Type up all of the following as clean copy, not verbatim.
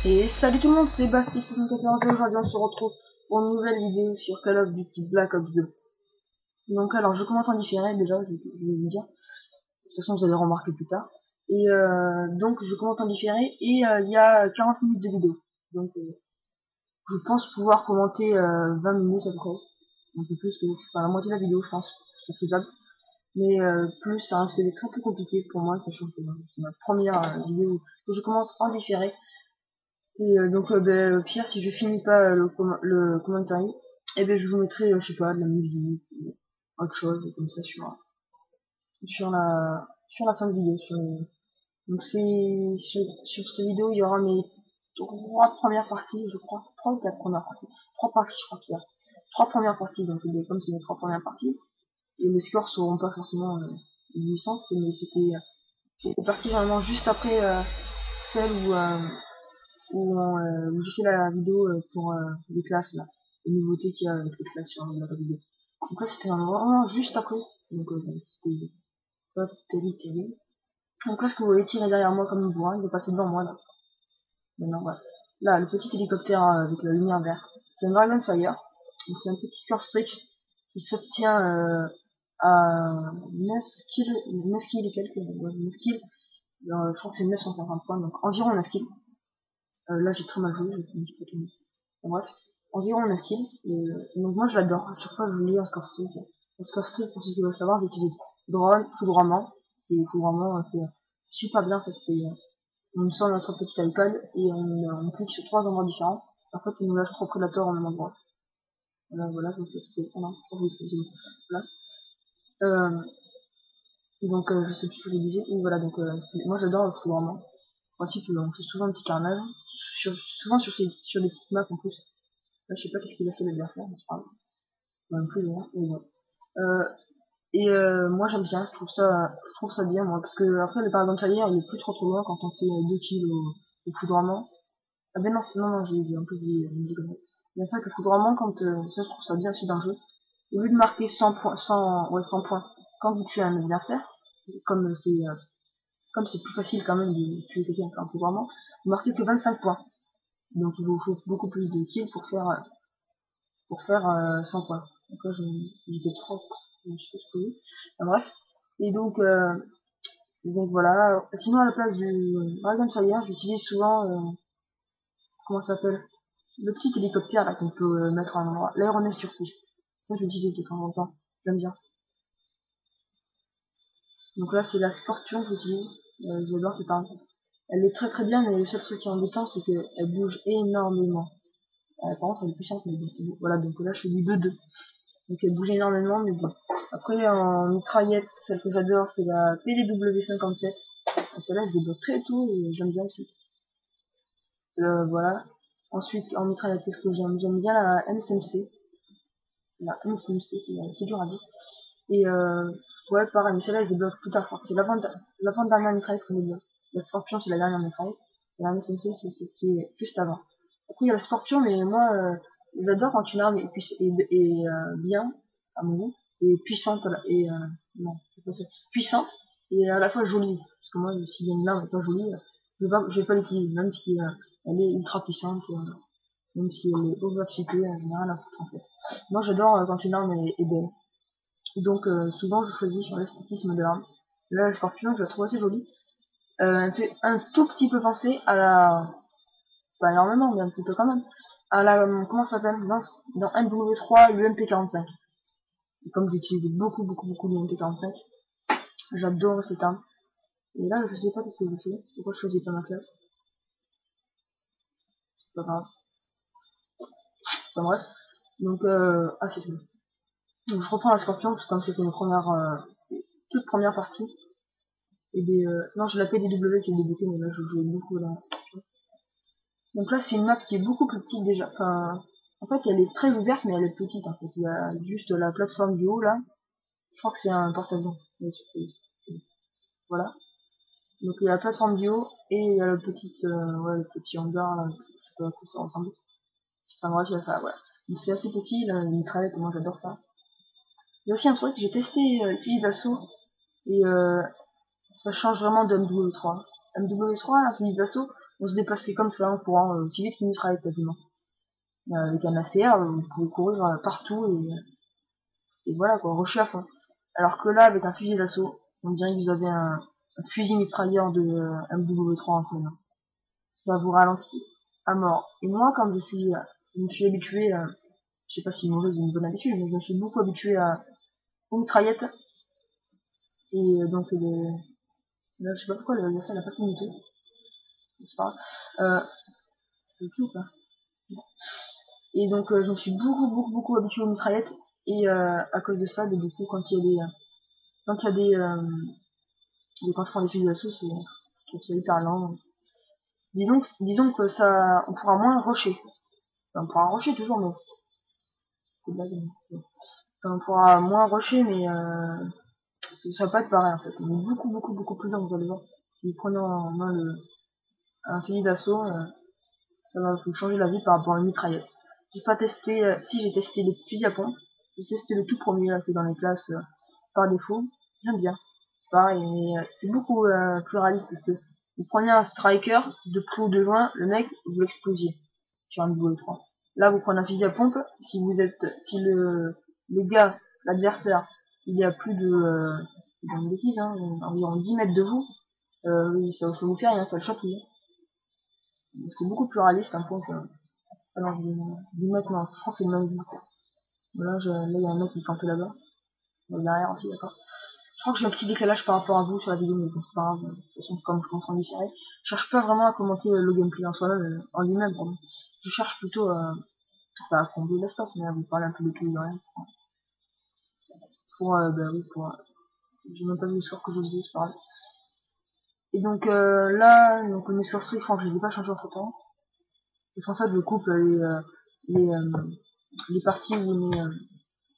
Et salut tout le monde, c'est Bastix74 et aujourd'hui on se retrouve pour une nouvelle vidéo sur Call of Duty Black Ops 2. Donc alors je commente en différé déjà, je vais vous dire. De toute façon vous allez remarquer plus tard. Et donc je commente en différé et il y a 40 minutes de vidéo. Donc je pense pouvoir commenter 20 minutes à peu près. Un peu plus que enfin, la moitié de la vidéo je pense, c'est faisable. Mais plus ça risque d'être un peu compliqué pour moi, sachant que c'est ma première vidéo que je commente en différé. Et donc, au pire, si je finis pas le commentary, et ben je vous mettrai, je sais pas, de la musique, ou autre chose, comme ça sur la fin de vidéo. Donc sur cette vidéo, il y aura mes 3 premières parties, je crois, 3 ou 4 premières parties, 3 parties, je crois qu'il y a 3 premières parties. Donc, comme c'est mes 3 premières parties, et les scores seront pas forcément du sens, mais c'était parti vraiment juste après celle où j'ai fait la vidéo pour les classes là, les nouveautés qu'il y a avec les classes sur la vidéo. Donc là c'était vraiment juste après, donc c'était pas terrible. Donc là ce que vous voyez tirer derrière moi comme une bourrin, il est passé devant moi là. Maintenant voilà. Là le petit hélicoptère avec la lumière verte, c'est un Dragon Fire, donc c'est un petit score streak qui s'obtient à 9 kills, 9 kills et quelques, ouais, 9 kills, je crois que c'est 950 points, donc environ 9 kills. Là j'ai très mal joué, je ne pas tout. Bref, environ 9 kills. Et donc moi je l'adore. À chaque fois que je lis un score streak. Un score streak, pour ceux qui veulent savoir, j'utilise drone, foudroiement. C'est super bien en fait. On sort notre petit iPad et on clique sur 3 endroits différents. En fait, ça nous lâche 3 prédateurs en même endroit. Voilà, je me fais expliquer. Non, voilà. Donc je sais plus ce que je disais. Et voilà, donc moi j'adore le foudroiement. En principe, on fait souvent un petit carnage. Souvent sur des petites maps en plus. Là, je sais pas qu'est-ce qu'il a fait l'adversaire, mais c'est pas grave. Même plus loin, mais bon. Moi j'aime bien, je trouve ça bien moi, parce que après le Paragon Talier il est plus trop loin quand on fait 2 kills au foudroiement. Ah ben non, non, j'ai dit un peu dit comme ça. Mais en fait le foudroiement quand ça je trouve ça bien aussi dans le jeu. Au lieu de marquer 100 points, 100 points quand vous tuez un adversaire, comme c'est plus facile quand même de tuer quelqu'un avec un foudroiement, vous marquez que 25 points. Donc il vous faut beaucoup plus de kills pour faire 100 points. Donc là, j'étais trop, je me suis fait spoiler. Enfin, bref. Et donc voilà. Sinon, à la place du Dragon Fire, j'utilise souvent, comment ça s'appelle? Le petit hélicoptère là qu'on peut mettre en endroit. L'aéronef furtif. Ça, j'utilise de temps en temps. J'aime bien. Donc là, c'est la Scorpion que j'utilise. J'adore cette arme. Elle est très très bien, mais le seul truc qui est embêtant, c'est qu'elle bouge énormément. Par contre, elle est puissante, mais bon, voilà, donc là, je fais du 2-2. Donc elle bouge énormément, mais bon. Après, en mitraillette, celle que j'adore, c'est la PDW-57. Celle-là, je débloque très tôt et j'aime bien aussi. Voilà. Ensuite, en mitraillette, qu'est-ce que j'aime? J'aime bien la MCMC. La MCMC, c'est dur à dire. Et ouais, pareil, mais celle-là, je débloque plus tard. C'est l'avant-dernière mitraillette que je débloque. La Scorpion, c'est la dernière mitraillette. Et la MCMC, c'est ce qui est juste avant. Après, il y a la Scorpion, mais moi, j'adore quand une arme est bien, à mon goût, et puissante, non, c'est pas ça, puissante, et à la fois jolie. Parce que moi, si une arme est pas jolie, je vais pas l'utiliser, même si elle est ultra puissante, même si elle est overcheatée, j'en ai rien à foutre, en fait. Moi, j'adore quand une arme est belle. Et donc, souvent, je choisis sur l'esthétisme de l'arme. Là, le Scorpion, je la trouve assez jolie. Elle fait un tout petit peu penser à la, pas énormément, mais un petit peu quand même, à la, comment ça s'appelle, dans NW3, l'UMP45. Et comme j'utilise beaucoup l'UMP45, j'adore cette arme. Et là, je sais pas qu'est-ce que je fais, pourquoi je choisis pas ma classe. C'est pas grave. Enfin bref. Donc, c'est tout. Donc, je reprends la Scorpion, parce que comme c'était toute première partie. Non, j'ai la PDW qui est débloquée, mais là, je jouais beaucoup à la Scorpion. Donc là, c'est une map qui est beaucoup plus petite déjà. Enfin, en fait, elle est très ouverte, mais elle est petite, en fait. Il y a juste la plateforme du haut, là. Je crois que c'est un porte-avions. Voilà. Donc il y a la plateforme du haut et il y a le petit hangar, là, je sais pas à quoi ça ressemble. Enfin bref, il y a ça, voilà. Donc c'est assez petit, là, une mitraillette, moi j'adore ça. Il y a aussi un truc, j'ai testé fusil d'assaut et ça change vraiment de MW3. MW3, un fusil d'assaut, on se déplaçait comme ça en courant aussi vite qu'une mitraillette quasiment. Avec un ACR, vous pouvez courir partout et voilà quoi, rusher à fond. Alors que là, avec un fusil d'assaut, on dirait que vous avez un fusil mitrailleur de MW3 entre les mains. Ça vous ralentit à mort. Et moi, comme je me suis habitué, je sais pas si mauvaise ou une bonne habitude, mais je me suis beaucoup habitué aux mitraillettes. Et donc, là, je sais pas pourquoi ça n'a pas fini tout. C'est pas grave. Tu ou pas? Et donc, je me suis beaucoup habitué aux mitraillettes. Et à cause de ça, du coup, quand il y a quand je prends des fusils d'assaut, je trouve ça hyper lent. Disons que ça, on pourra moins rusher. Enfin, on pourra rusher toujours, mais c'est blague. Enfin, on pourra moins rusher, mais ça va pas être pareil en fait. On est beaucoup plus lent, vous allez voir. Si vous prenez en main un fusil d'assaut, ça va vous changer la vie par rapport à une mitraillette. J'ai pas testé, si j'ai testé les fusils à pompe, j'ai testé le tout premier là fait dans les classes par défaut. J'aime bien. Pareil, mais c'est beaucoup plus réaliste parce que vous prenez un striker de près ou de loin, le mec vous l'explosiez sur un W3. Là vous prenez un fusil à pompe, si le gars, l'adversaire, il est à plus de dans une bêtise, hein, environ 10 mètres de vous, oui, ça vous fait rien, ça le chope. C'est beaucoup plus réaliste un point que. Alors, 10 mètres, non, je crois que c'est le même vue. Là, il y a un mec qui campe là-bas. Derrière aussi, d'accord. Je crois que j'ai un petit décalage par rapport à vous sur la vidéo, mais bon, c'est pas grave. De toute façon, comme je commence à en différer, je cherche pas vraiment à commenter le gameplay en soi-même, en lui-même, pardon. Je cherche plutôt pas à combler l'espace, mais à vous parler un peu de tout et de rien. J'ai même pas vu le score que je faisais, c'est pareil. Et donc là, donc mes scores strict, je les ai pas changés entre temps. Parce qu'en fait, je coupe les parties où on est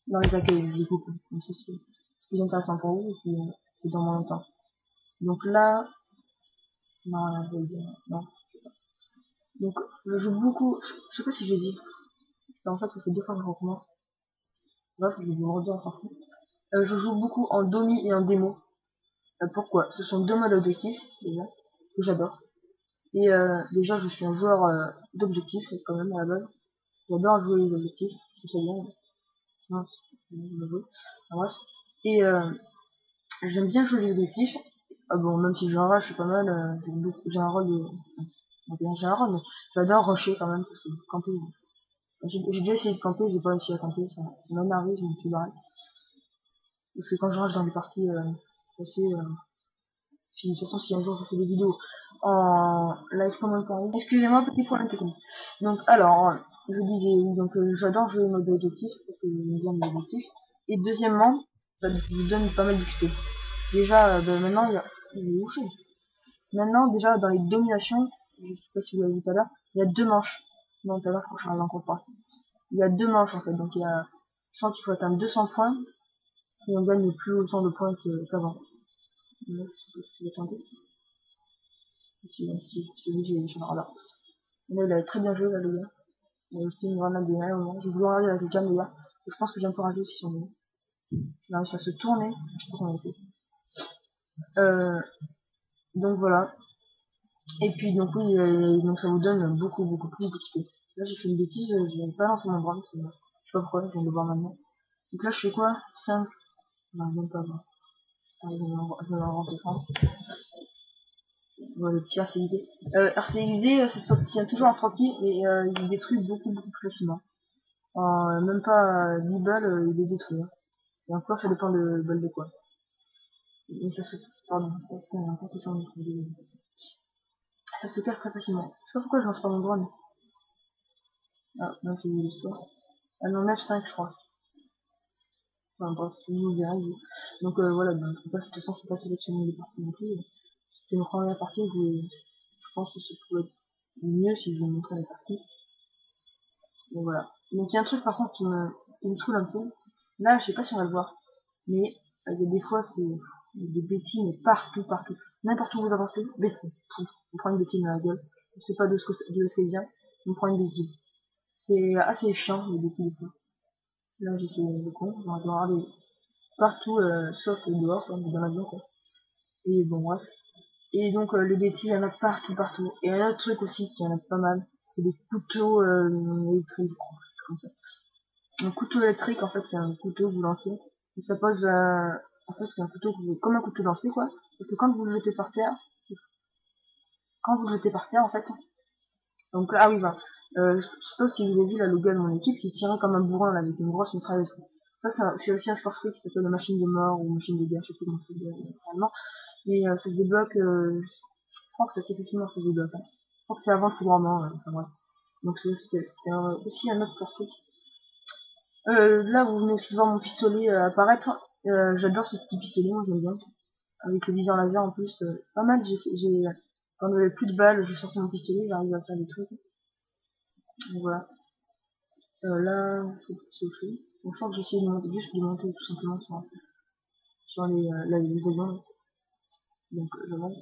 dans les accueils, je les coupe. Donc c'est plus intéressant pour vous, et puis c'est dans mon temps. Donc là, non, là, je vais dire, non. Donc, je joue beaucoup, je sais pas si j'ai dit. En fait, ça fait 2 fois que je recommence. Bref, je vais vous le redire, on s'en fout. Je joue beaucoup en domi et en démo. Pourquoi? Ce sont 2 modes objectifs, déjà, que j'adore. Et déjà, je suis un joueur d'objectifs, quand même, à la base. J'adore jouer les objectifs, je sais bien. Mince, je vais jouer. Bref. Et j'aime bien jouer les objectifs. Bon, même si j'ai un rush, c'est pas mal. J'ai un rôle de. J'ai un rôle, mais j'adore rusher quand même, parce que camper. J'ai déjà essayé de camper, j'ai pas réussi à camper, ça m'a énervé, je me suis barré. Parce que quand je rush dans des parties assez. De toute façon, si un jour je fais des vidéos en live comment parler. Excusez-moi, petit problème technique. Donc, alors, je disais, donc j'adore jouer mode objectif, parce que j'aime bien les objectifs. Et deuxièmement, ça vous donne pas mal d'XP. Déjà, maintenant, il est où? Maintenant, déjà, dans les dominations, je sais pas si vous l'avez vu tout à l'heure, il y a 2 manches. Non, tout à l'heure, je crois que je suis arrivé en conférence. Il y a 2 manches, en fait. Donc, je sens qu'il faut atteindre 200 points, et on gagne plus autant de points qu'avant. C'est tenté. Si oui, j'ai un radar. Là, il avait très bien joué, là, le gars. Il a jeté une grenade de rien au moment. J'ai voulu regarder avec le cam, les gars. Et je pense que j'ai un peu raté aussi sur lui. Il a réussi à se tourner. Je sais pas comment il a fait. Donc voilà. Et puis donc oui, donc ça vous donne beaucoup plus d'XP. Là j'ai fait une bêtise, j'ai pas lancé mon drone, je sais pas pourquoi, je viens de le voir maintenant. Donc là je fais quoi? 5. Non, même pas 20. Allez, je vais l'inventer. Voilà, le petit RCXD. RCXD, ça se tient toujours en tranquille et il détruit beaucoup plus facilement. Même pas 10 balles, il est détruit. Hein. Et encore, ça dépend de balles de quoi. Mais ça se... Pardon, ça se casse très facilement. Je sais pas pourquoi je lance pas mon drone. Ah, non, c'est l'histoire. Ah non, 9-5, je crois. Enfin bref, vous verrez. Donc voilà, donc, de toute façon, faut pas sélectionner les parties non plus. C'était une première partie, je pense que ça pourrait être mieux si je vous montrais la partie. Donc voilà. Donc il y a un truc par contre qui me saoule un peu. Là, je sais pas si on va le voir. Mais il y a des fois, c'est des bêtises, mais partout. N'importe où vous avancez, bêtise. On prend une bêtise dans la gueule. On sait pas de ce qu'elle vient. On prend une bêtise. C'est assez chiant, les bêtises des fois. Là, j'ai fait le con. On va regarder partout, sauf dehors, quoi, dans l'avion, quoi. Et bon, bref. Et donc les bêtises, il y en a partout, partout. Et un autre truc aussi qui y en a pas mal, c'est des couteaux électriques, je crois, c'est comme ça. Un couteau électrique, en fait, c'est un couteau que vous lancez. Et ça pose, en fait, c'est un couteau comme un couteau lancé, quoi. C'est que quand vous le jetez par terre, en fait. Donc là, ah oui, bah, je sais pas si vous avez vu là, le gars de mon équipe qui tirait comme un bourrin là, avec une grosse mitrailleuse. Ça, c'est aussi un sport qui s'appelle la machine de mort ou machine de guerre, je sais plus comment c'est vraiment. Mais ça se débloque, je crois que c'est assez facilement ça se débloque. Hein. Je crois que c'est avant le foudroiement, enfin bref. Donc c'était aussi un autre sport. Là, vous venez aussi de voir mon pistolet apparaître. J'adore ce petit pistolet, moi j'aime bien. Avec le viseur laser en plus, pas mal. Quand j'avais plus de balles, je sortais mon pistolet, j'arrive à faire des trucs. Donc voilà. Là, c'est chaud. Donc je crois que j'ai essayé de monter, juste de monter tout simplement sur les avions. Donc je monte.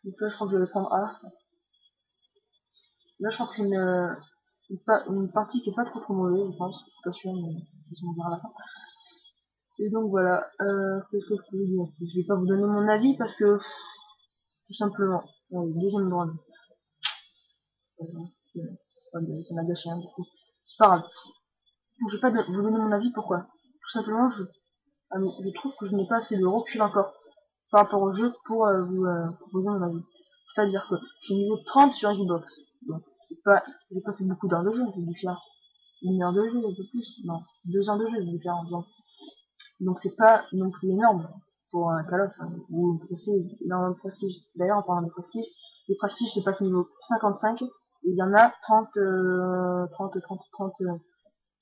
Donc là, je crois que je vais prendre A. Là, je crois que c'est une partie qui est pas trop mauvaise, je pense. Je suis pas sûr, mais on verra à la fin. Et donc voilà, qu'est-ce que je peux vous dire? Je vais pas vous donner mon avis parce que, tout simplement, deuxième drone. Ça m'a gâché un peu. C'est pas grave. Donc, je vais pas vous donner mon avis, pourquoi? Tout simplement, je trouve que je n'ai pas assez de recul encore par rapport au jeu pour vous proposer mon avis. C'est-à-dire que je suis niveau 30 sur Xbox. Donc, j'ai pas fait beaucoup d'heures de jeu, j'ai dû faire 1 heure de jeu, un peu plus. Non, 2 heures de jeu, j'ai dû faire en faisant. Donc c'est pas non plus énorme pour un Call of ou énormément de prestige. D'ailleurs en parlant de prestige, les prestiges se passent niveau 55 et il y en a 30, 30, 30, 30,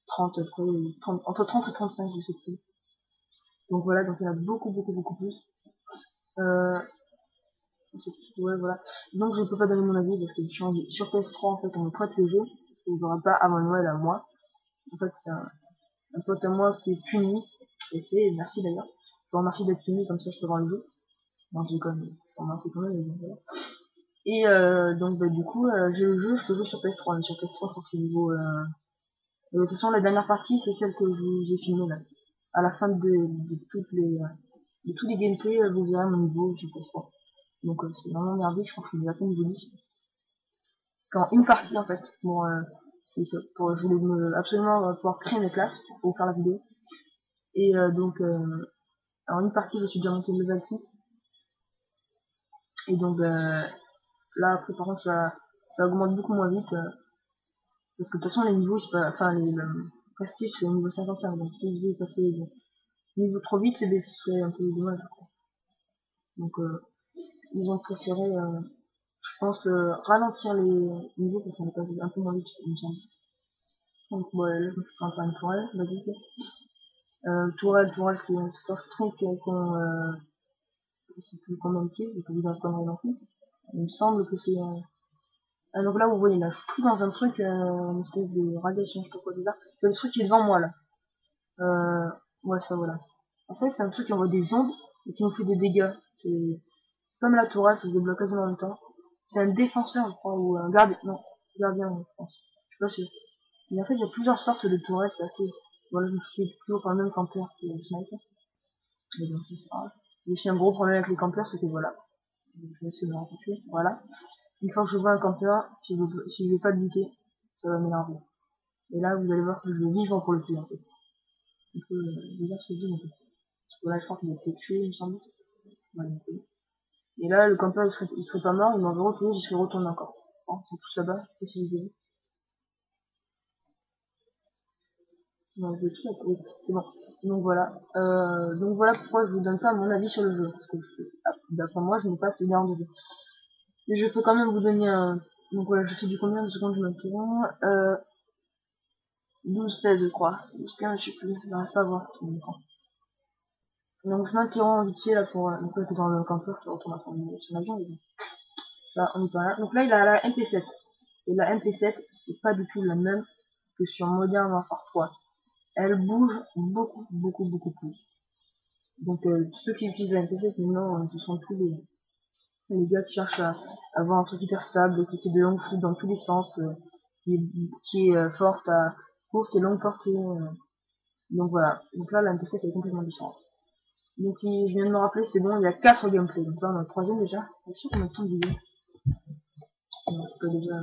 30, 30, entre 30 et 35 je sais plus. Donc voilà, donc il y en a beaucoup, beaucoup, beaucoup plus. Ouais, voilà. Donc je peux pas donner mon avis parce que sur PS3 en fait on me prête le jeu parce qu'il n'y aura pas avant Noël à moi. En fait c'est un pote à moi qui est puni. Et merci d'ailleurs. Je vous remercie d'être puni, comme ça je peux voir le jeu. Non, j'ai quand même. C'est quand même, voilà. Et donc bah, du coup, j'ai le jeu, je peux jouer sur PS3. Mais sur PS3, je crois que c'est niveau. De toute façon, la dernière partie, c'est celle que je vous ai filmée là. À la fin de tous les gameplays, vous verrez mon niveau sur PS3. Donc c'est vraiment merdique, je crois que je suis à peine niveau 10. Parce qu'en une partie en fait, je voulais absolument pouvoir créer mes classes pour vous faire la vidéo. Et donc en une partie je suis déjà monté level 6. Et donc là après par contre ça augmente beaucoup moins vite. Parce que de toute façon les niveaux, enfin le prestige c'est au niveau 55. Donc si vous passé le niveau trop vite, ce serait un peu dommage. Donc ils ont préféré, je pense, ralentir les niveaux parce qu'on est passé un peu moins vite, il me semble. Donc ouais, là je me suis un tourelle, basique. Tourelle, c'est un Star Strike qu'on je sais plus combien de pieds, je peux vous dire comment non plus. Il me semble que c'est ah, donc là vous voyez là, je suis pris dans un truc, une espèce de radiation, je sais pas quoi bizarre. C'est le truc qui est devant moi là. Ouais ça voilà. En fait c'est un truc qui envoie des ondes et qui nous fait des dégâts. C'est comme la tourelle, ça se débloque quasiment en même temps. C'est un défenseur je crois, ou un gardien, non, gardien je pense. Je suis pas sûr. Mais en fait il y a plusieurs sortes de tourelles, c'est assez. Voilà, je me suis toujours par le même campeur que le sniper. Mais bon, c'est pas grave. J'ai aussi un gros problème avec les campeurs, c'est que voilà. Je vais essayer de me rencontrer. Voilà. Une fois que je vois un campeur, si je vais pas le buter, ça va m'énerver. Et là, vous allez voir que je vais vivre pour le tuer, en fait. Il faut déjà se dire, en fait. Voilà, je crois qu'il a peut-être tué, il me semble. Voilà, et là, le campeur, il serait pas mort, il m'aurait retrouvé, j'y serais retourné encore. Bon, ils sont tous là-bas, je sais pas si vous avez vu. Non, je le tue, oui, c'est bon. Donc voilà pourquoi je vous donne pas mon avis sur le jeu. Parce que d'après moi, je n'ai pas assez d'heures de jeu. Mais je peux quand même vous donner un. Donc voilà, je fais du combien de secondes, je m'interromps. 12-16 je crois. 12-15 je sais plus, je n'arrive pas à voir. Donc je m'interromps vite fait là pour. Donc là, dans le campeur, je retourne à son avion. Mais bon. Ça, on est pas là. Donc là, il a la MP7. Et la MP7, c'est pas du tout la même que sur Modern Warfare 3. Elle bouge beaucoup, beaucoup, beaucoup plus. Donc ceux qui utilisent la MP7 maintenant, ce sont tous les gars qui cherchent à avoir un truc hyper stable, qui fait de longues shoots dans tous les sens, qui est forte à courte et longue portée. Donc voilà. Donc là, la MP7 est complètement différente. Donc je viens de me rappeler, c'est bon, il y a 4 gameplays. Donc là on a le 3ème déjà. Je sais combien de temps de vidéo. Non, c'est pas déjà.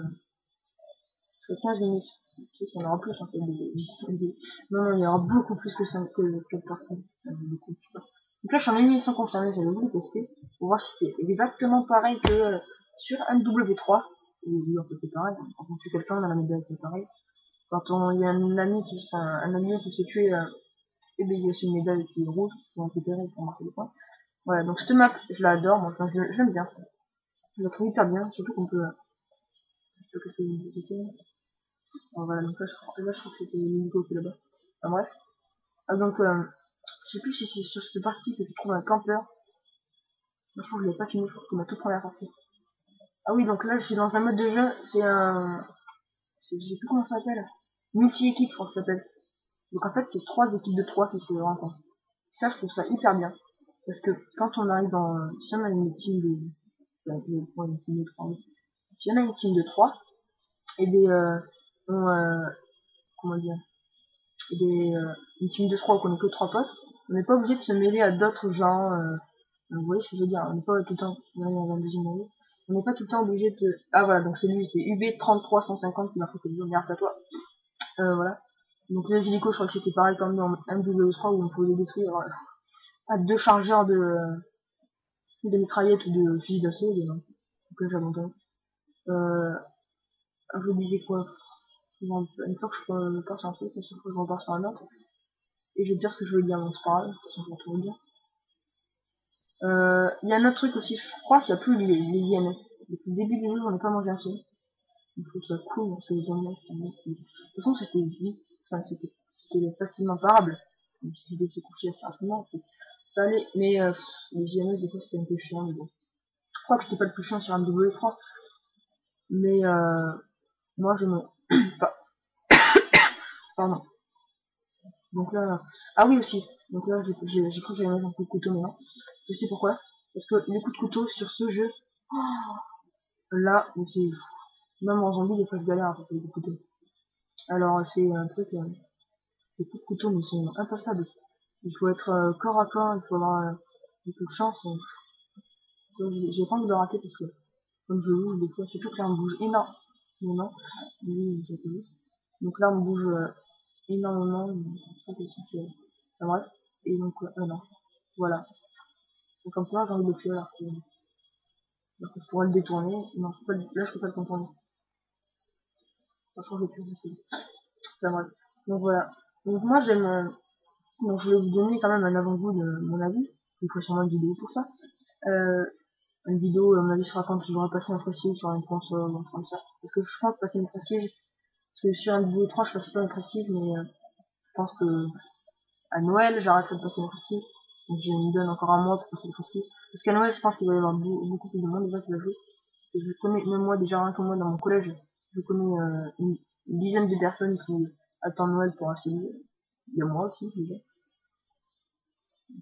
Ça fait 15 minutes. Je sais qu'il y en aura plus en fait Non, non, il y aura beaucoup plus que 5 que 4 personnes. Beaucoup, je sais pas. Donc là je suis en émission confirmée, j'avais voulu tester pour voir si c'était exactement pareil que sur MW3. Et oui, en fait c'est pareil. Quand on tue quelqu'un, on a la médaille qui est pareil. Quand il y a un ami qui se tue, et ben il y a aussi une médaille qui est rouge, il faut récupérer pour marquer des points. Voilà, donc cette map, je l'adore, moi, enfin, je l'aime bien. Je la trouve hyper bien, surtout qu'on peut, je sais pas qu'est-ce que vous faites. Voilà, donc là, je crois que c'était Nico qui est là-bas. Enfin, bref. Ah, donc, je sais plus si c'est sur cette partie que je trouve un campeur. Moi, je crois que je l'ai pas fini, je crois que c'est ma toute première partie. Ah oui, donc là, je suis dans un mode de jeu, c'est je sais plus comment ça s'appelle. Multi-équipe, je crois que ça s'appelle. Donc en fait, c'est 3 équipes de 3 qui se rencontrent. Ça, je trouve ça hyper bien. Parce que quand on arrive dans, si on a une team de, si on a une team de 3, et des, on, comment dire, et des, une team de 3 où on est que 3 potes, on n'est pas obligé de se mêler à d'autres gens, vous voyez ce que je veux dire, on n'est pas tout le temps, on n'est pas tout le temps obligé de, ah voilà, donc c'est lui, c'est UB33150 qui m'a focalisé, merci à toi, voilà. Donc les hélicos, je crois que c'était pareil comme dans MW3 où on pouvait les détruire à 2 chargeurs de mitraillettes ou de fusil d'assaut, donc j'ai abandonné. Je vous disais quoi, une fois que je pars sur un truc, une fois que je repars sur un autre, et je vais dire ce que je veux dire, donc c'est pas grave, de toute façon je vais retrouver bien. Il y a un autre truc aussi, je crois qu'il n'y a plus les IMS. Depuis le début du jeu, j'en ai pas mangé un seul. Je trouve ça cool, parce que les IMS, c'est bon. De toute façon, c'était vite, enfin, c'était facilement parable. Il suffisait de se coucher assez rapidement, ça allait, mais les IMS, des fois, c'était un peu chiant, mais bon. Je crois que c'était pas le plus chiant sur MW3, mais moi, je me... Pardon. Donc là, ah oui aussi. Donc là, j'ai cru que j'allais mettre un coup de couteau, mais non. Je sais pourquoi. Parce que les coups de couteau sur ce jeu, là, c'est même en zombie, des fois je galère à passer les coups de couteau. Alors c'est un truc, les coups de couteau, mais ils sont impassables. Il faut être corps à corps, il faut avoir beaucoup de chance. J'ai pas envie de le rater parce que comme je bouge des fois, surtout que là on bouge énormément. Non, donc là on bouge énormément. Enfin, bref. Et donc non. Voilà. Donc comme ça, j'ai envie de le tuer alors que je pourrais le détourner. Non, là je peux pas le contourner. Franchement, je vais plus essayer. Enfin bref. Donc voilà. Donc moi j'aime. Donc je vais vous donner quand même un avant-goût de mon avis. Il faut sûrement une vidéo pour ça. Une vidéo, à mon avis, sera quand j'aurai passé un prestige sur une console, un truc comme ça. Parce que je pense passer une prestige. Parce que sur un vidéo 3, je passais pas un prestige, mais je pense que à Noël, j'arrêterai de passer une prestige. Donc je me donne encore un mois pour passer le prestige. Parce qu'à Noël, je pense qu'il va y avoir beaucoup plus de monde déjà qui va jouer. Parce que je connais, même moi, déjà rien que moi, dans mon collège, je connais une dizaine de personnes qui attendent Noël pour acheter des jeux. Il y a moi aussi, déjà.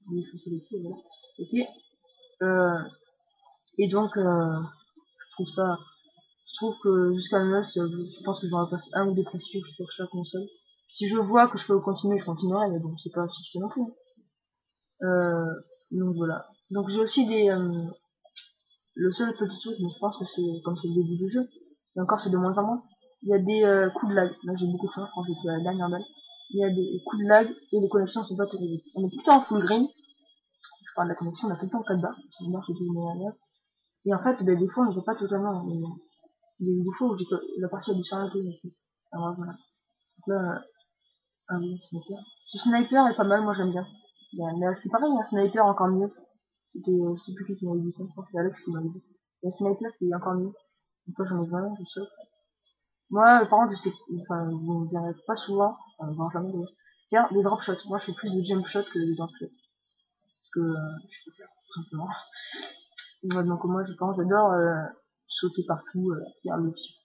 Voilà. Ok. Et donc, je trouve que jusqu'à Noël, je pense que j'aurais passé un ou deux prestiges sur chaque console. Si je vois que je peux continuer, je continuerai, mais bon, c'est pas fixé non plus. Donc voilà. Donc j'ai aussi le seul petit truc, mais je pense que c'est comme c'est le début du jeu, et encore c'est de moins en moins, il y a des coups de lag. Là j'ai beaucoup de chance, je pense que j'ai fait la dernière balle. Il y a des coups de lag et les connexions sont pas terribles. On est tout le temps en full green. Je parle de la connexion, on a tout le temps 4 barres, c'est une barre qui est tout manière. Et en fait, des fois on ne joue pas totalement. Il y a eu des fois où la partie a dû s'arrêter. Alors voilà. Donc là, ah oui, sniper. Ce sniper est pas mal, moi j'aime bien. Mais à ce qui paraît, il y a un sniper encore mieux. C'est plus qui m'avait dit ça, je crois que c'est Alex qui m'avait dit ça. Il y a un sniper qui est encore mieux. Donc là j'en ai vraiment, je sais. Moi, par contre, je sais, enfin, vous ne verrez pas souvent, enfin, jamais d'ailleurs, faire des drop shots. Moi je fais plus des jump shots que des drop shots. Parce que, je peux faire, tout simplement. Donc moi je pense, j'adore sauter partout, faire le pif.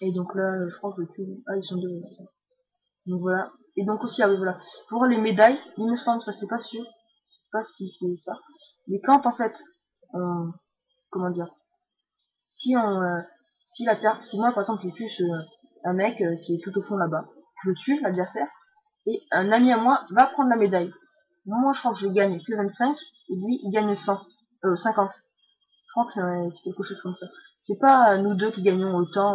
Et donc là, je crois que je tue. Ah, ils sont deux, c'est ça. Donc voilà. Et donc aussi, ah oui, voilà. Pour les médailles, il me semble, ça c'est pas sûr. Je sais pas si c'est ça. Mais quand en fait, comment dire, si si moi par exemple je tue un mec qui est tout au fond là-bas, je le tue, l'adversaire, et un ami à moi va prendre la médaille. Moi, je crois que je gagne que 25, et lui, il gagne 100. 50. Je crois que c'est quelque chose comme ça. C'est pas nous deux qui gagnons autant.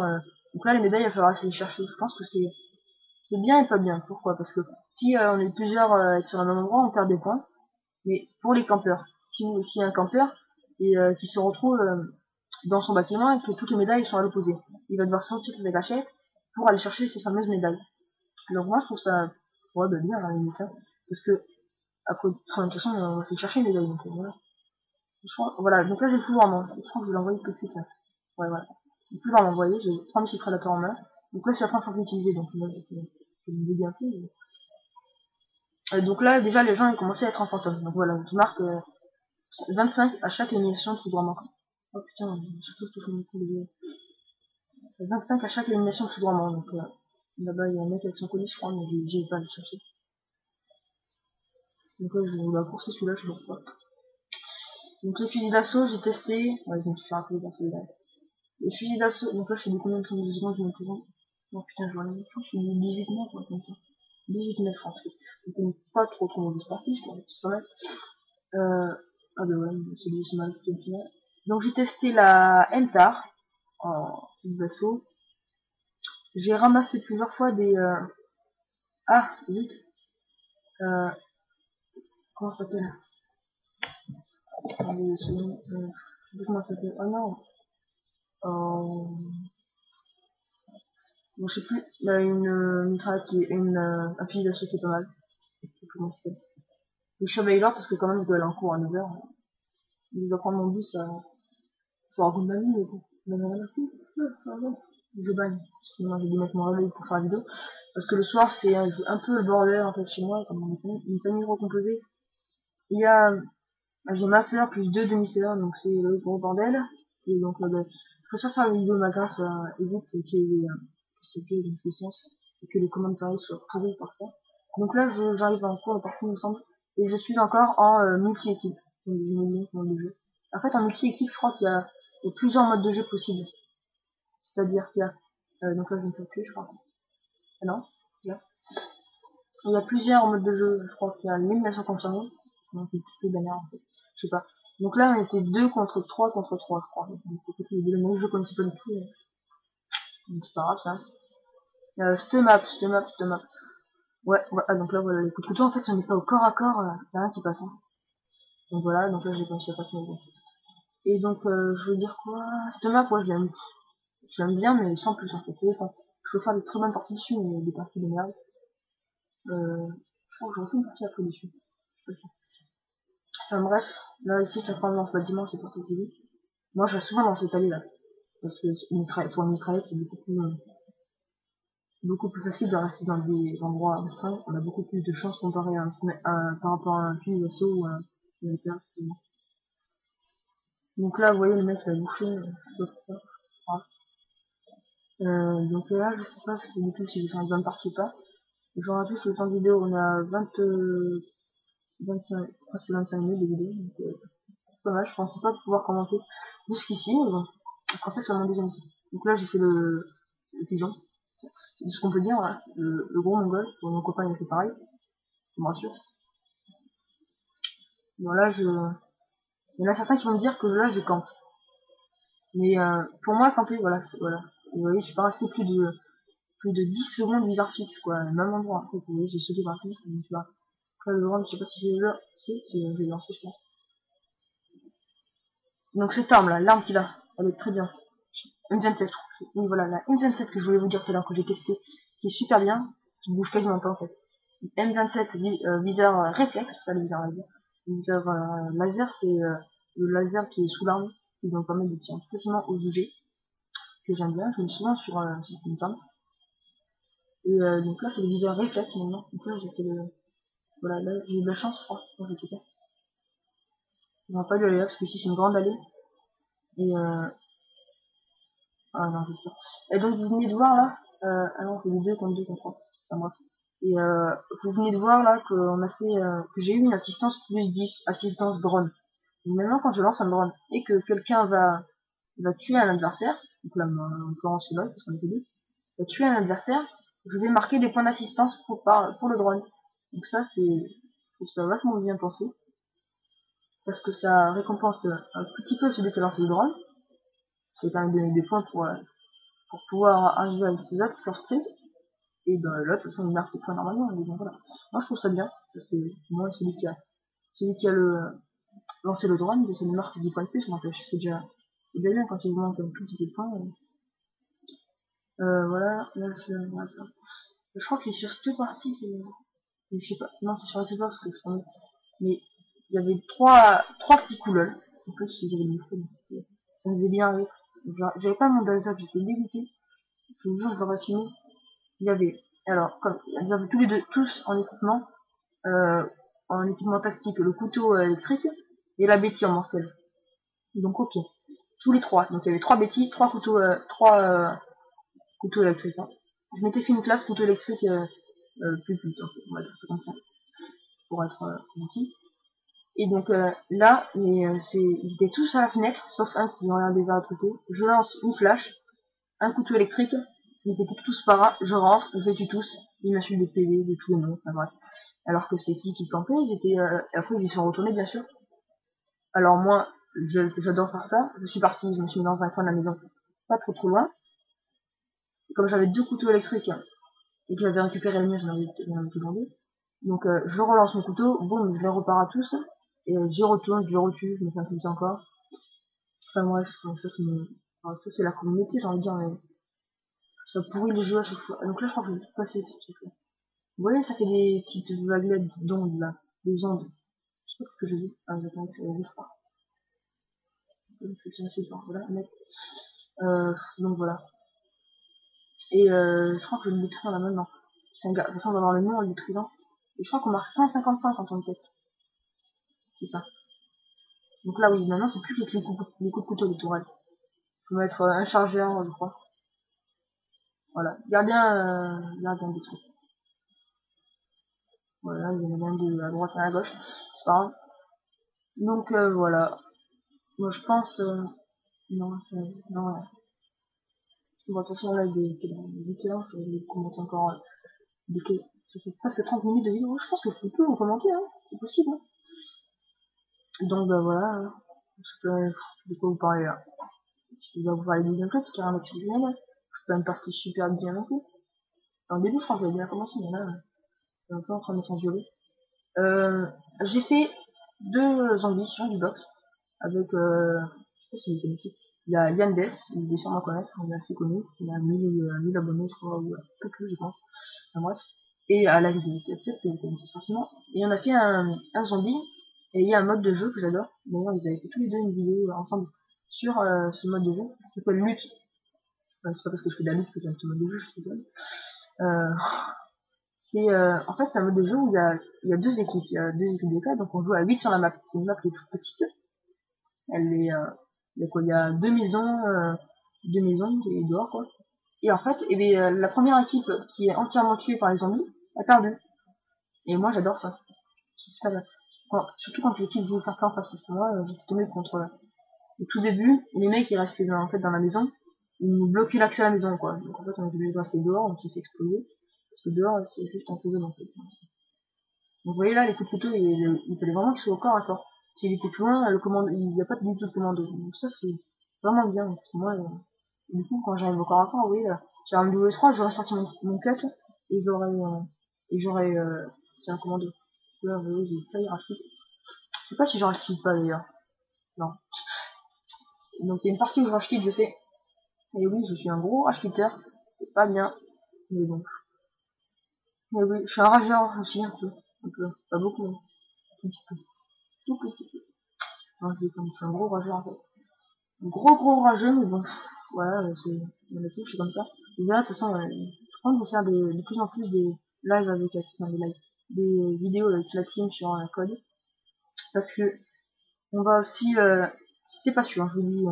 Donc là, les médailles, il va falloir essayer de chercher. Je pense que c'est bien et pas bien. Pourquoi? Parce que si on est plusieurs sur un même endroit, on perd des points. Mais pour les campeurs, si un campeur et qui se retrouve dans son bâtiment et que toutes les médailles sont à l'opposé, il va devoir sortir de sa gâchette pour aller chercher ces fameuses médailles. Donc moi, je trouve ça ouais, bien à la limite, hein, parce que après, de toute façon, on va essayer de chercher les médailles. Donc voilà. Voilà, donc là j'ai le plus vraiment. Je crois que je vais l'envoyer tout de suite là. Ouais, voilà. Le plus vraiment, vous voyez, j'ai 3 missiles prédateurs en main. Donc là c'est la première fois que je l'utilise, donc là je vais me déguer un peu. Donc là déjà les gens ils commençaient à être en fantôme. Donc voilà, je marque 25 à chaque élimination de foudroiement. Oh putain, je touche mon coup de 25 à chaque élimination de foudroiement. Donc là-bas il y a un mec avec son colis je crois, mais j'ai pas à le chercher. Donc là je vais la courser celui-là, je sais pas pourquoi. Donc les fusils d'assaut j'ai testé. Ouais, je me suis fait rappeler dans celui-là. Les fusils d'assaut, donc là je fais des combien de secondes, je me secondes. Oh putain, je vois je crois que je suis 18 mètres, quoi, comme ça. 18 mètres, je crois. Donc pas trop mauvais sportif, quoi, c'est pas mal. Ah bah ouais, c'est mal, c'est mal. Donc j'ai testé la MTAR en fusil d'assaut. J'ai ramassé plusieurs fois des... Ah, vite. Comment ça s'appelle? Attendez, je sais plus comment ça s'appelle. Oh non. Bon, je sais plus. Il y a une mitraille qui est un fusil d'assaut qui est pas mal. Je sais plus comment ça s'appelle. Le chevalier parce que quand même, je dois aller en cours à 9h. Je dois prendre mon bus ça raconte ma vie, mais bon. Je bagne. Parce que moi, j'ai dû mettre mon réveil pour faire la vidéo. Parce que le soir, c'est un peu le bordel, en fait, chez moi, comme une famille recomposée. Il y a, j'ai ma soeur plus 2 demi-sœurs, donc c'est le gros bordel. Et donc, je préfère faire une vidéo le matin, ça évite qu'il y ait une puissance et que les commentaires soient pourris par ça. Donc là, j'arrive en cours de partie, il me semble, et je suis encore en multi-équipe. En fait, en multi-équipe, je crois qu'il y a plusieurs modes de jeu possibles. C'est-à-dire qu'il y a, donc là, je vais me faire tuer, je crois. Ah non, là. Il y a plusieurs modes de jeu, je crois qu'il y a l'élimination confirmée, donc une petite bannière, en fait. Je sais pas. Donc là, on était 2 contre 3 contre 3, je crois. C'était le même jeu, je connaissais pas du tout. Donc c'est pas grave, ça. Stemap. Ouais, ah, donc là, voilà, les coups de couteau, en fait, si on n'est pas au corps à corps, y'a rien qui passe, hein. Donc voilà, donc là, j'ai réussi à passer. Et donc, je veux dire quoi? Stemap, ouais, je l'aime bien, mais sans plus, en fait. Enfin, je peux faire des très bonnes parties dessus, mais des parties de merde. Je crois que j'aurais fait une partie après dessus. Enfin bref, là, ici, ça prend dans ce bâtiment, c'est pour ça que je dis. Moi, je reste souvent dans cette allée-là. Parce que pour une mitraillette, c'est beaucoup plus facile de rester dans des endroits restreints. On a beaucoup plus de chances comparé par rapport à un fusil d'assaut ou un sniper. Donc là, vous voyez, le mec l'a bouché, je sais pas pourquoi. Donc là, je sais pas du tout si je suis en bonne partie ou pas. Je regarde juste le temps de vidéo, on a 25, presque 25 minutes de vidéo. Donc, pas mal, je pensais pas pouvoir commenter jusqu'ici, mais bon. Parce qu'en fait, c'est mon deuxième essai. Donc là, j'ai fait le pigeon. C'est ce qu'on peut dire, voilà. Le gros mongol. Bon, mon copain, il a fait pareil. Ça me rassure. Bon, là, il y en a certains qui vont me dire que là, je campe. Mais, pour moi, camper, voilà, voilà. Vous voyez, je suis pas resté plus de 10 secondes viseur fixe, quoi. Même endroit. Après, vous voyez, j'ai sauté par contre, donc tu vois. Après, le drone, je sais pas si j'ai le, si, j'ai lancé, je pense. Donc, cette arme, là, l'arme qu'il a, elle est très bien. M27, je trouve. Oui, voilà, la M27 que je voulais vous dire tout à l'heure, que j'ai testé, qui est super bien, qui bouge quasiment pas, en fait. M27 viseur réflexe, pas le viseur laser. Viseur laser, c'est le laser qui est sous l'arme, qui donc permet de tirer facilement au jugé, que j'aime bien, je me souviens sur une arme. Et donc là, c'est le viseur réflexe maintenant. Donc là, j'ai fait le... Voilà, là, j'ai eu de la chance, je crois, quand j'ai fait ça. On va pas dû aller là, parce qu'ici, c'est une grande allée. Et ah non, je suis sûr. Et donc, vous venez de voir là, ah non, c'est 2 contre 2 contre 3. Enfin bref. Et vous venez de voir là qu'on a fait, que j'ai eu une assistance plus 10, assistance drone. Et maintenant, quand je lance un drone et que quelqu'un va tuer un adversaire, donc là, en l'occurrence c'est parce qu'on était deux, va tuer un adversaire, je vais marquer des points d'assistance pour le drone. Donc ça, c'est trouve ça vachement bien pensé. Parce que ça récompense un petit peu celui qui a lancé le drone. Ça permet de donner des points pour pouvoir arriver à ses autres score streak. Et ben là, de toute façon, il marque ses points normalement. Donc voilà. Moi, je trouve ça bien. Parce que moi, celui qui a lancé le drone, ça lui marque 10 points de plus. Donc c'est déjà bien quand il vous manque un tout petit peu de points. Voilà. Là, je crois que c'est sur cette partie que... Je sais pas. Non, c'est sur Xbox que je crois. Mais il y avait trois petits couleurs. En plus, ils avaient des micros. Ça me faisait bien rire. J'avais pas mon Balzac, j'étais dégoûté. Je vous jure, je l'aurais filmé. Il y avait, alors, comme ils avaient tous en équipement tactique, le couteau électrique et la Betty en mortel. Donc ok, tous les trois. Donc il y avait 3 Betty, 3 couteaux, couteaux électriques. Hein. Je m'étais fait une classe couteau électrique plus on va dire ça comme ça, pour être gentil. Et donc là, ils étaient tous à la fenêtre, sauf un qui regardait vers le côté. Je lance une flash, un couteau électrique, ils étaient tous para, je rentre, je les tue tous, ils m'insultent des PV, de tout le monde, enfin bref. Alors que c'est qui campait, ils étaient, après ils y sont retournés bien sûr. Alors moi, j'adore faire ça, je suis parti, je me suis mis dans un coin de la maison, pas trop loin. Et comme j'avais 2 couteaux électriques, et que j'avais récupéré le mien, j'en avais toujours 2. Donc je relance mon couteau, boum, je les repars à tous, et j'y retourne, je les retue, je me fais un peu encore. Enfin bref, ça c'est la communauté, j'ai envie de dire, mais ça pourrit les jeux à chaque fois. Donc là je crois que je vais passer ce truc là. Vous voyez, ça fait des petites vaguelettes d'ondes là, des ondes. Je sais pas ce que je dis. Ah, j'attends que ça existe pas. Voilà, mec. Donc voilà. Et je crois que je le détruis là maintenant. C'est un gars, de toute façon on va voir le nom en le détruisant. Et je crois qu'on marque 150 points quand on le pète. C'est ça. Donc là oui, maintenant c'est plus que les coups de couteau de tourelle. Faut mettre un chargeur, je crois. Voilà. Gardien détruit. Voilà, il y en a un à droite et à gauche. C'est pas grave. Donc voilà. Moi je pense... non, ouais. Bon, de toute façon là il est 8h, je vais commenter encore... ça fait presque 30 minutes de vidéo. Je pense que je peux plus vous commenter, hein. C'est possible, hein. Donc bah voilà. Je peux... de quoi vous parler là. Je vais vous parler du gameplay parce qu'il y a un actif bien là. Je fais une partie super bien non plus. Au début je crois que j'avais bien commencé, mais là... je suis un peu en train de me faire violer. J'ai fait 2 zombies sur Xbox avec, je sais pas si vous connaissez, il y a Yandes, il est sûrement connaître, il est assez connu, il a 1000 abonnés, je crois, ou un peu plus, je pense, enfin bref, et à la vidéo 47 que vous connaissez forcément, et on a fait un zombie, et il y a un mode de jeu que j'adore, d'ailleurs ils avaient fait tous les deux une vidéo ensemble sur ce mode de jeu, qui s'appelle Lutte, enfin, c'est pas parce que je fais de la lutte que j'aime ce mode de jeu, je suis désolé. En fait c'est un mode de jeu où il y a 2 équipes, il y a 2 équipes de 4, donc on joue à 8 sur la map, c'est une map qui est toute petite, elle est, il y a 2 maisons, et dehors quoi. Et en fait, la première équipe qui est entièrement tuée par les zombies a perdu. Et moi j'adore ça. C'est super bien. Surtout quand l'équipe joue faire en face, parce que moi j'étais tombé contre au tout début, et les mecs ils restaient dans la maison, ils nous bloquaient l'accès à la maison quoi. Donc en fait on est obligé de rester dehors, on s'est fait exploser. Parce que dehors c'est juste un faisable en fait. Donc vous voyez là les coups de couteau, il fallait vraiment qu'ils soient au corps à corps. S'il était plus loin, il n'y a pas du tout de commando. Donc ça c'est vraiment bien. Parce que moi, du coup, quand j'arrive au corps à corps, oui, j'ai un W3, j'aurais sorti mon cut et j'aurais fait un commando. Là, vous voyez, j'ai failli racheter. Je sais pas si j'en rachète pas d'ailleurs. Non. Donc il y a une partie où je rachète, je sais. Et oui, je suis un gros racheteur. C'est pas bien. Mais bon. Mais oui, je suis un rageur aussi un peu. Pas beaucoup, hein. Tout petit peu. Tout petit peu. Non, je suis un gros rageur en fait. Un gros rageux, mais bon. Voilà, c'est comme ça. Et là, de toute façon, je crois que je vais faire de plus en plus des lives avec la team, des vidéos avec la team sur la code. Parce que on va aussi, c'est pas sûr, je vous dis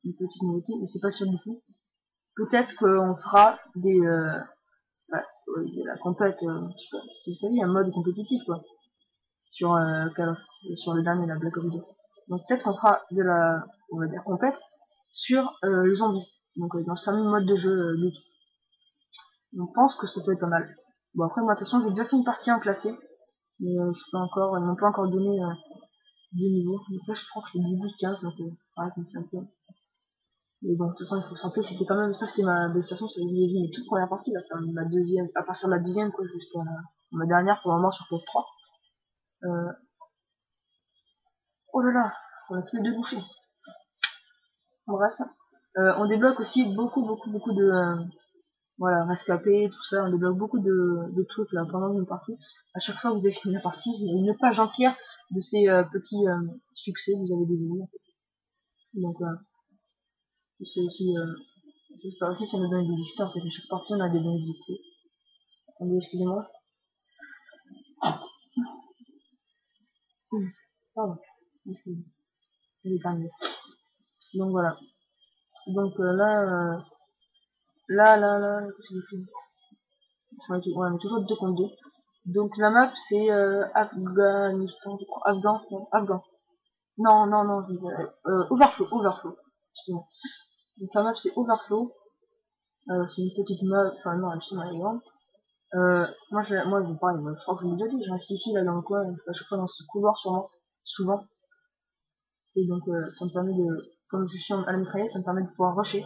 une petite nouveauté, mais c'est pas sûr du tout. Peut-être qu'on fera de la compète, je sais pas, si vous savez, il y a un mode compétitif quoi, sur Call of, sur le dernier, la Black Ops 2. Donc peut-être qu'on fera on va dire compète sur le zombie. Donc dans ce fameux mode de jeu lutte. Donc je pense que ça peut être pas mal. Bon après moi de toute façon j'ai déjà fait une partie en classé. Mais je sais pas encore, ils m'ont pas encore donné de niveau. Donc là, je crois que c'est du 10-15, donc ouais, je me suis un peu. Mais bon, de toute façon, il faut se rappeler, c'était quand même ça, c'était ma station, c'est mes toutes premières parties, là, enfin, ma deuxième, à partir de la deuxième, quoi, jusqu'à ma dernière pour le moment sur PS3. Euh, oh là là, on a tous les deux bouchés. Bref, on débloque aussi beaucoup de, voilà, rescapé, tout ça, on débloque beaucoup de trucs là pendant une partie. À chaque fois que vous avez fini la partie, il y a une page entière de ces petits succès que vous avez développés. Donc c'est aussi ça aussi, ça nous donne des histoires, en fait, à chaque partie on a des bonnes histoires. Attendez, excusez-moi. Pardon, excusez-moi, je vais terminer. Donc voilà. Donc là, qu'est-ce que j'ai fait? Ouais, on est toujours 2 contre 2. Donc la map c'est Afghanistan, je crois. Afghan, non, Afghan. Non, je Overflow. Excusez-moi. Donc la map c'est Overflow. C'est une petite map, enfin non, elle est grande. Moi, pareil, je crois que je l'ai déjà dit, je reste ici, là, dans le coin, à chaque fois dans ce couloir, sûrement, souvent. Et donc, ça me permet de, comme je suis à la mitrailleuse, ça me permet de pouvoir rusher.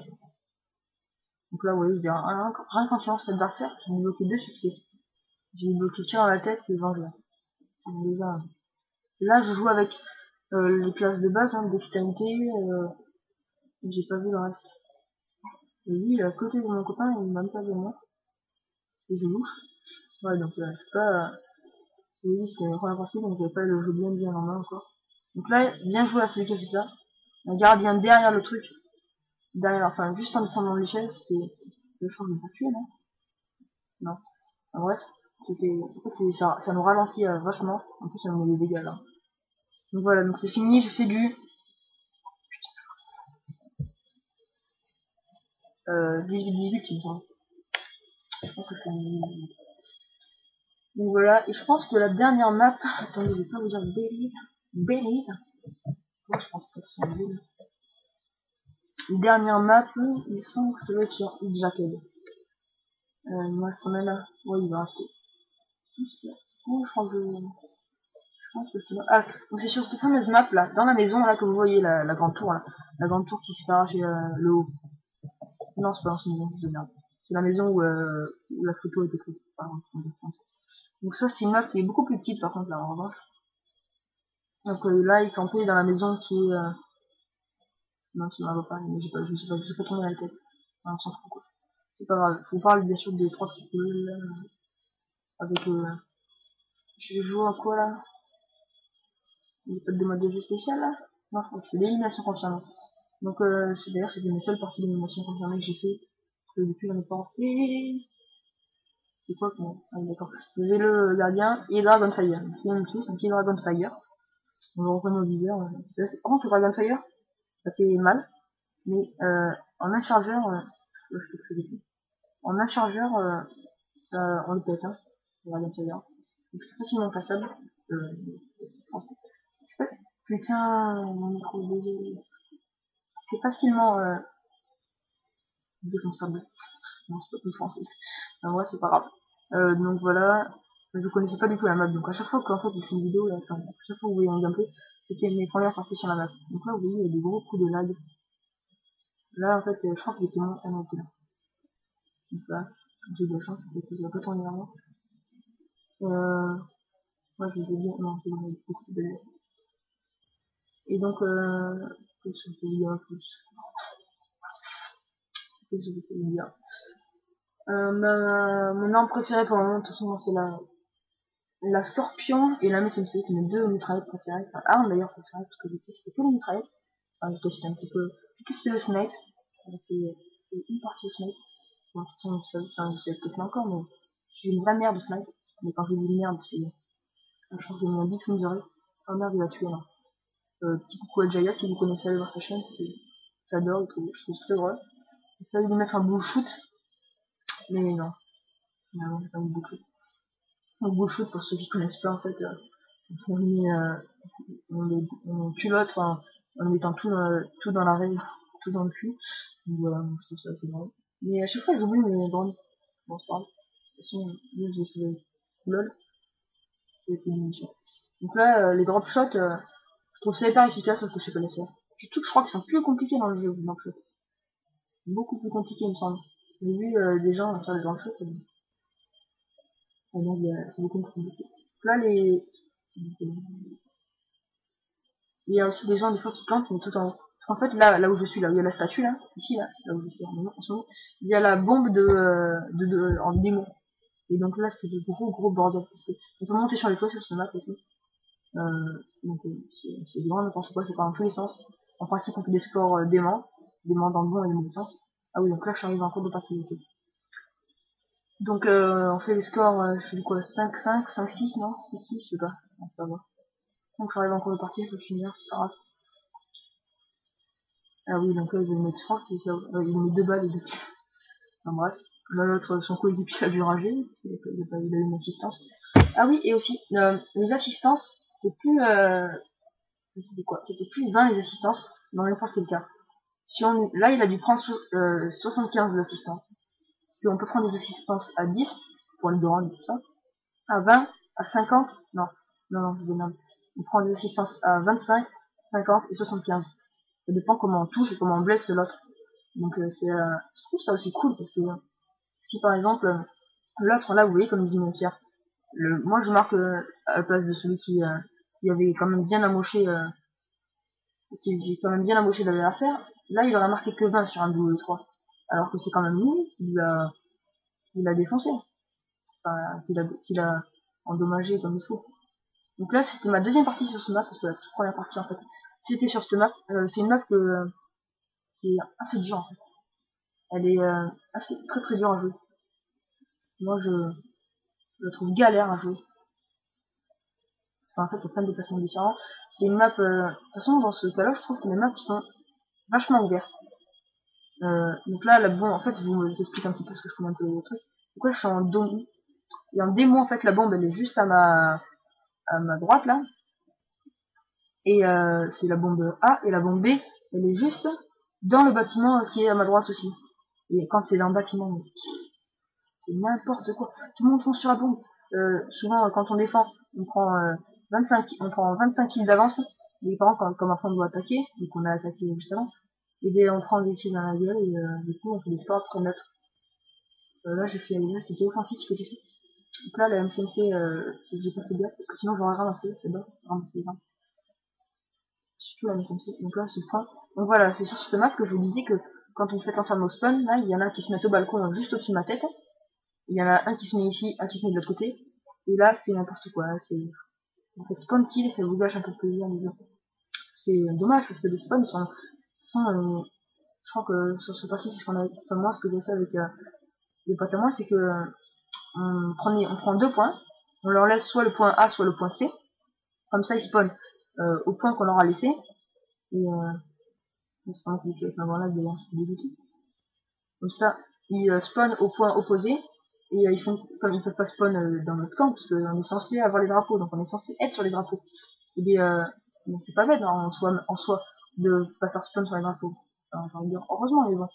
Donc là, vous voyez, rien qu'en tuant cet adversaire, j'ai débloqué 2 succès. J'ai débloqué tir à la tête et vengeur. Déjà, là, je joue avec les classes de base, hein, dextérité, j'ai pas vu le reste. Et lui, il est à côté de mon copain, il m'a même pas vu moi. Et je louche. Ouais, donc, je sais pas, oui, c'était la première partie, donc j'avais pas le jeu bien en main encore. Donc là, bien joué à celui qui a fait ça. Un gardien derrière le truc. Derrière, enfin, juste en descendant de l'échelle, c'était, je pense que je vais pas tuer, non? Non. Enfin, bref. C'était, en fait, ça nous ralentit vachement. En plus, ça nous met des dégâts, là. Donc voilà, donc c'est fini, j'ai fait du, 18-18, il me semble. Je pense que c'est 18-18. Donc voilà, et je pense que la dernière map, attendez, je vais pas vous dire Belize. Ouais, je pense que c'est un Belize. La dernière map, il me semble que ça va être sur Jacked. Il me reste combien là? Ouais, il va rester. Oh, je pense que c'est là. Ah, donc c'est sur cette fameuse map là, dans la maison là que vous voyez, la grande tour là. La grande tour qui se fait arracher le haut. Non, c'est pas l'ancienne maison, c'est de merde. C'est la maison où la photo a été prise. Donc ça, c'est une map qui est beaucoup plus petite par contre là, en revanche. Donc là, il campait dans la maison qui est... Non, ça m'en va pas, mais je sais pas tourner la tête. Ah, on s'en fout quoi. C'est pas grave. Je vous parle bien sûr des 3 petits là, avec... je joue à quoi là? Il n'y a pas de mode de jeu spécial là? Non, je crois que c'est l'élimination confirmée. Donc d'ailleurs c'était mes seules parties d'élimination confirmée que j'ai fait. Parce que depuis j'en ai pas refait. C'est quoi que ah, d'accord. J'ai le gardien et Dragonfire. Donc c'est un petit Dragonfire. On le reconnaît au viseur. Par contre le Dragonfire, ça fait mal. Mais en un chargeur, en un chargeur, ça on le pète, hein, le Dragonfire. Donc c'est facilement passable. C'est français. Putain, mon micro désolé. C'est facilement défonçable. Non, c'est pas tout français. En vrai, c'est pas grave. Donc voilà. Je connaissais pas du tout la map. Donc à chaque fois qu'en fait je fais une vidéo, là, enfin, à chaque fois que vous voyez un gameplay, c'était mes premières parties sur la map. Donc là, vous voyez, il y a des gros coups de lag. Là, en fait, je crois qu'il était mon était là. Donc là, j'ai de la chance, parce que je l'ai pas tourné vers moi. Moi, je les ai bien, non, c'est bon, il y a beaucoup de lag. Et donc, qu'est-ce que je peux dire en plus? Qu'est-ce que je peux dire? Mon arme préférée pour le moment, de toute façon, c'est la Scorpion et la MSMC, c'est mes 2 mitraillettes préférées. Enfin, armes d'ailleurs préférées, parce que j'ai testé que les mitraillettes. Enfin, j'ai testé un petit peu. J'ai testé le snipe. J'ai fait une partie au snipe. Bon, tiens, enfin, je sais peut-être encore, mais je suis une vraie merde au snipe. Mais quand je dis merde, c'est, je pense que j'ai mis un bit misery. Oh merde, il va tuer là. Petit coucou à Jaya, si vous connaissez, allez voir sa chaîne, j'adore, je trouve très drôle. Il fallait lui mettre un bullshoot, mais non, finalement, c'est pas un bullshoot. Un bullshoot, pour ceux qui connaissent pas, en fait, on lui met, on tue l'autre en lui mettant tout dans l'arrêt, tout dans le cul. Donc voilà, je trouve ça assez drôle. Mais à chaque fois, j'oublie mes drones. Bon, c'est pas grave. De toute façon, là, j'ai fait LOL. Donc là, les drop shots, je trouve ça hyper efficace parce que je sais pas les faire. Surtout que je crois qu'ils sont plus compliqués dans le jeu, les drop shots. Beaucoup plus compliqués, il me semble. J'ai vu des gens faire des drop shots. Donc, c'est beaucoup plus compliqué. Donc là, il y a aussi des gens, des fois, qui campent, mais tout en haut. Parce qu'en fait, là où je suis, là où il y a la statue, là où je suis en ce moment, il y a la bombe en démon. Et donc là, c'est le gros bordel. Parce que on peut monter sur les toits sur ce map aussi. Donc c'est vraiment n'importe quoi, c'est pas dans tous les sens. En principe, on fait des scores déments dans le bon et le mauvais sens. Ah oui, donc là, je suis arrivé en cours de particularité. Donc on fait les scores, je fais quoi, 5-5, 5-6, non 6-6, je sais pas. On va voir. Donc j'arrive en cours de partie, je peux finir, c'est pas grave. Ah oui, donc là, il va mettre, je crois qu'il met 2 balles et 2 kills. Enfin bref. Là, l'autre, son coéquipier a dû rager, il a eu une assistance. Ah oui, et aussi, les assistances, c'est plus, c'était quoi? C'était plus 20 les assistances, dans n'importe quel cas. Si on, là, il a dû prendre 75 d'assistances. Parce qu'on peut prendre des assistances à 10, pour le Doran et tout ça, à 20, à 50, non, je dénonce. On prend des assistances à 25, 50 et 75. Ça dépend comment on touche et comment on blesse l'autre. Donc je trouve ça aussi cool parce que si par exemple l'autre là vous voyez comme dit mon Pierre, moi je marque à la place de celui qui avait quand même bien amoché l'adversaire, là il aurait marqué que 20 sur un duo 3 alors que c'est quand même lui qui l'a défoncé, enfin qu'il a endommagé comme il faut. Donc là c'était ma deuxième partie sur ce map parce que la toute première partie en fait c'était sur cette map. C'est une map qui est assez dure en fait. Elle est assez très dure à jouer. Moi je la trouve galère à jouer. Parce qu'en fait il y a plein de déplacements différents. C'est une map, de toute façon dans ce cas là je trouve que les maps sont vachement ouvertes. Donc là, bon, en fait, je vous explique un petit peu ce que je connais un peu le truc. Donc là, je suis en démo. Et en démo, en fait, la bombe, elle est juste à ma droite, là. Et c'est la bombe A. Et la bombe B, elle est juste dans le bâtiment qui est à ma droite aussi. Et quand c'est dans le bâtiment, c'est n'importe quoi. Tout le monde fonce sur la bombe. Souvent, quand on défend, on prend 25 kills d'avance. Et par exemple, comme après on doit attaquer, donc on a attaqué juste avant, et bien on prend des kills dans la gueule et du coup on fait des scores très neutres. Là j'ai fait la c'était offensif ce que j'ai fait. Donc là la MCMC, c'est que j'ai pas fait gaffe, parce que sinon j'aurais ramassé, c'est bon, ramasser les armes. Surtout la MCMC, donc là c'est le point. Donc voilà, c'est sur cette map que je vous disais que quand vous faites l'enferme au spawn, là il y en a un qui se met au balcon juste au-dessus de ma tête. Il y en a un qui se met ici, un qui se met de l'autre côté. Et là c'est n'importe quoi, c'est... On fait spawn kill et ça vous gâche un peu de plaisir les gens. C'est dommage parce que les spawns sont je crois que sur ce parti c'est ce qu'on a, enfin moi ce que j'ai fait avec les potes à moi, c'est que on prend 2 points, on leur laisse soit le point A soit le point C, comme ça ils spawnent au point qu'on leur a laissé, et c'est pas moi qui l'ai fait avec ma grenade d'ailleurs, c'est dégoûté. Comme ça ils spawnent au point opposé, et ils font comme ils peuvent pas spawn dans notre camp parce qu'on est censé avoir les drapeaux, donc on est censé être sur les drapeaux. Et bien c'est pas bête hein, en soi de pas faire spawn sur les drapeaux. Enfin, j'ai envie de dire heureusement mais bon.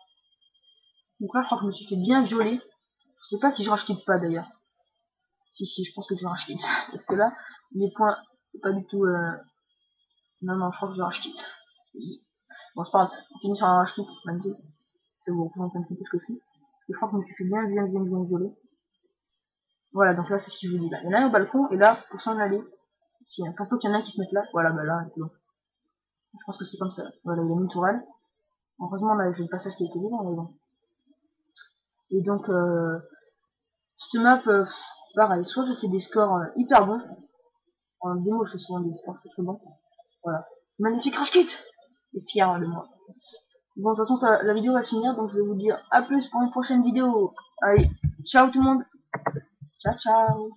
Donc là je crois que je me suis fait bien violer. Je sais pas si je rage quitte pas d'ailleurs. Si, je pense que je rage quitte. Parce que là, les points, c'est pas du tout... Non, je crois que je rage quitte. Bon, c'est pas grave, on finit sur un rage quitte, malgré. C'est bon, on peut ce que je suis. Et je crois que je me suis fait bien violer. Voilà, donc là, c'est ce qu'il vous dit là. Il y en a un au balcon, et là, pour s'en aller, si faut qu'il y en a un qui se mette là, voilà, bah là, c'est bon. Je pense que c'est comme ça. Voilà, il a mis une tourelle. Heureusement, là, j'ai le passage qui a été vide, mais bon. Et donc, cette map, pareil, soit je fais des scores hyper bons, en démo je fais souvent des scores très bons, voilà. Magnifique rush kit et fier de moi. Bon, de toute façon, la vidéo va se finir, donc je vais vous dire à plus pour une prochaine vidéo. Allez, ciao tout le monde. Ciao, ciao.